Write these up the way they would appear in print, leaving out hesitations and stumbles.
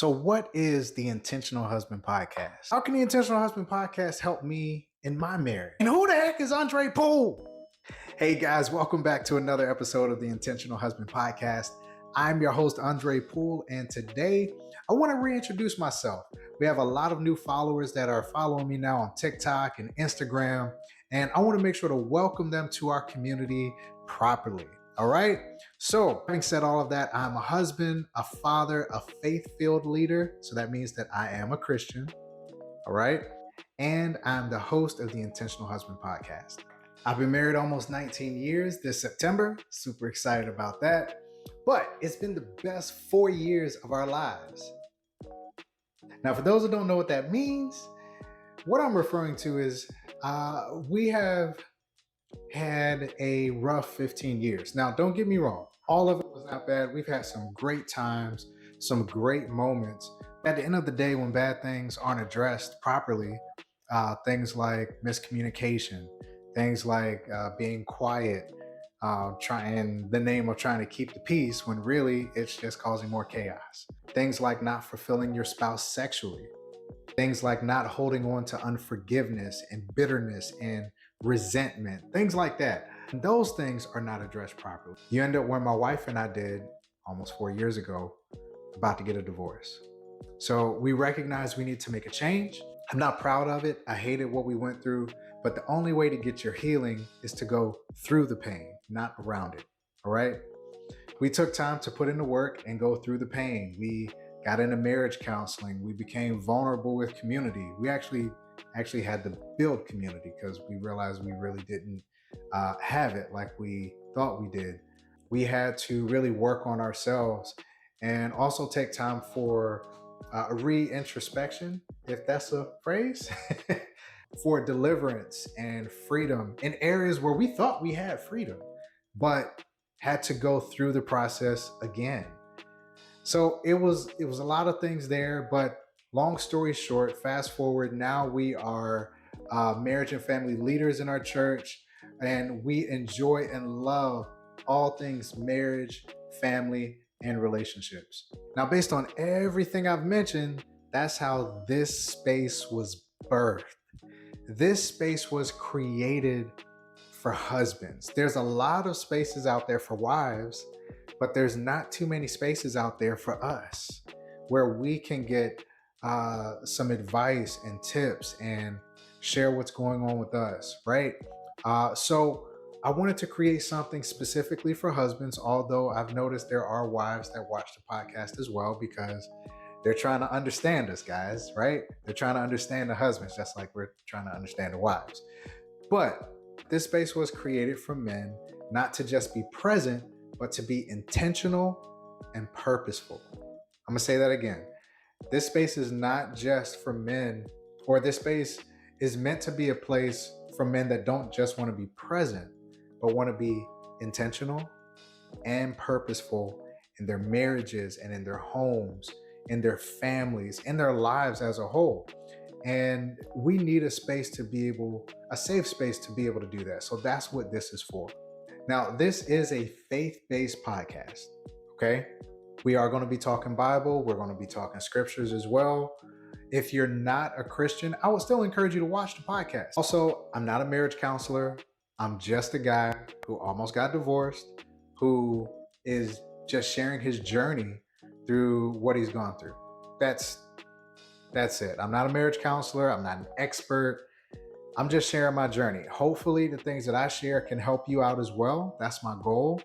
So, what is the Intentional Husband Podcast? How can the Intentional Husband Podcast help me in my marriage? And who the heck is Andre Poole? Hey guys, welcome back to another episode of the Intentional Husband Podcast. I'm your host, Andre Poole, and today I want to reintroduce myself. We have a lot of new followers that are following me now on TikTok and Instagram, and I want to make sure to welcome them to our community properly. All right. So having said all of that, I'm a husband, a father, a faith-filled leader. So that means that I am a Christian. All right. And I'm the host of the Intentional Husband Podcast. I've been married almost 19 years this September. Super excited about that. But it's been the best 4 years of our lives. Now, for those who don't know what that means, what I'm referring to is we have had a rough 15 years. Now, don't get me wrong. All of it was not bad. We've had some great times, some great moments. At the end of the day, when bad things aren't addressed properly, things like miscommunication, things like being quiet, trying the name of trying to keep the peace when really it's just causing more chaos. Things like not fulfilling your spouse sexually. Things like not holding on to unforgiveness and bitterness and resentment, things like that. And those things are not addressed properly. You end up where my wife and I did almost 4 years ago, about to get a divorce. So we recognize we need to make a change. I'm not proud of it. I hated what we went through, but the only way to get your healing is to go through the pain, not around it. All right. We took time to put in the work and go through the pain. We got into marriage counseling. We became vulnerable with community. We actually had to build community because we realized we really didn't have it like we thought we did. We had to really work on ourselves and also take time for a re-introspection, if that's a phrase, for deliverance and freedom in areas where we thought we had freedom, but had to go through the process again. So it was a lot of things there, but long story short, fast forward, now we are marriage and family leaders in our church, and we enjoy and love all things marriage, family, and relationships. Now, based on everything I've mentioned, that's how this space was birthed. This space was created for husbands. There's a lot of spaces out there for wives, but there's not too many spaces out there for us where we can get some advice and tips and share what's going on with us, right? So I wanted to create something specifically for husbands, although I've noticed there are wives that watch the podcast as well because they're trying to understand us, guys, right? They're trying to understand the husbands just like we're trying to understand the wives. But this space was created for men, not to just be present, but to be intentional and purposeful. I'm gonna say that again. This space is not just for men, or this space is meant to be a place for men that don't just want to be present, but want to be intentional and purposeful in their marriages and in their homes, in their families, in their lives as a whole. And we need a space to be able, a safe space to be able to do that. So that's what this is for. Now, this is a faith-based podcast, okay? We are going to be talking Bible. We're going to be talking scriptures as well. If you're not a Christian, I would still encourage you to watch the podcast. Also, I'm not a marriage counselor. I'm just a guy who almost got divorced, who is just sharing his journey through what he's gone through. That's it. I'm not a marriage counselor. I'm not an expert. I'm just sharing my journey. Hopefully the things that I share can help you out as well. That's my goal.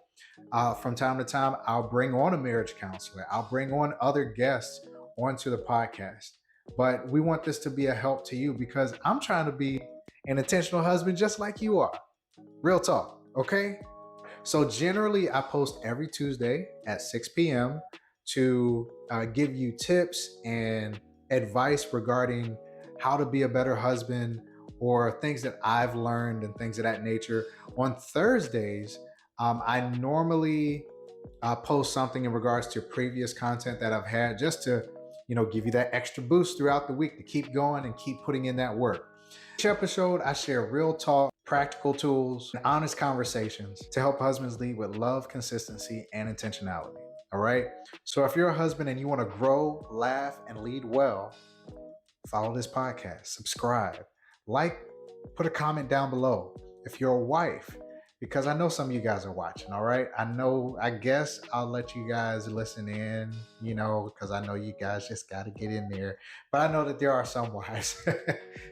From time to time, I'll bring on a marriage counselor. I'll bring on other guests onto the podcast. But we want this to be a help to you because I'm trying to be an intentional husband just like you are. Real talk, okay? So generally, I post every Tuesday at 6 p.m. to give you tips and advice regarding how to be a better husband or things that I've learned and things of that nature. On Thursdays, I normally post something in regards to previous content that I've had just to, give you that extra boost throughout the week to keep going and keep putting in that work. Each episode, I share real talk, practical tools, and honest conversations to help husbands lead with love, consistency, and intentionality. All right. So if you're a husband and you want to grow, laugh, and lead well, follow this podcast, subscribe, like, put a comment down below. If you're a wife, because I know some of you guys are watching, all right? I guess I'll let you guys listen in, because I know you guys just got to get in there. But I know that there are some wives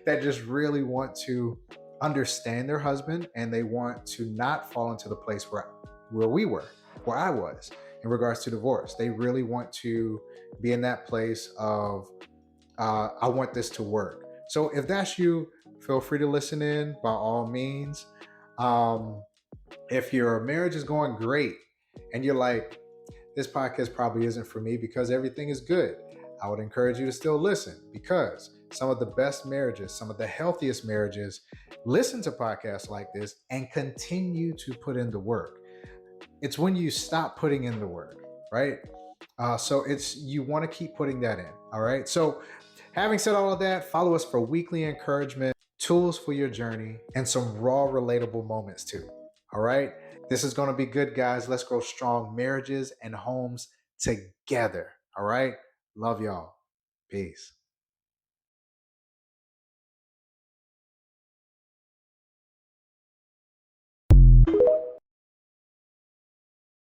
that just really want to understand their husband and they want to not fall into the place where we were, where I was in regards to divorce. They really want to be in that place of, I want this to work. So if that's you, feel free to listen in by all means. If your marriage is going great and you're like, this podcast probably isn't for me because everything is good, I would encourage you to still listen, because some of the best marriages, some of the healthiest marriages listen to podcasts like this and continue to put in the work. It's when you stop putting in the work, right? So you want to keep putting that in. All right. So having said all of that, follow us for weekly encouragement, tools for your journey, and some raw, relatable moments too. All right. This is going to be good, guys. Let's grow strong marriages and homes together. All right. Love y'all. Peace.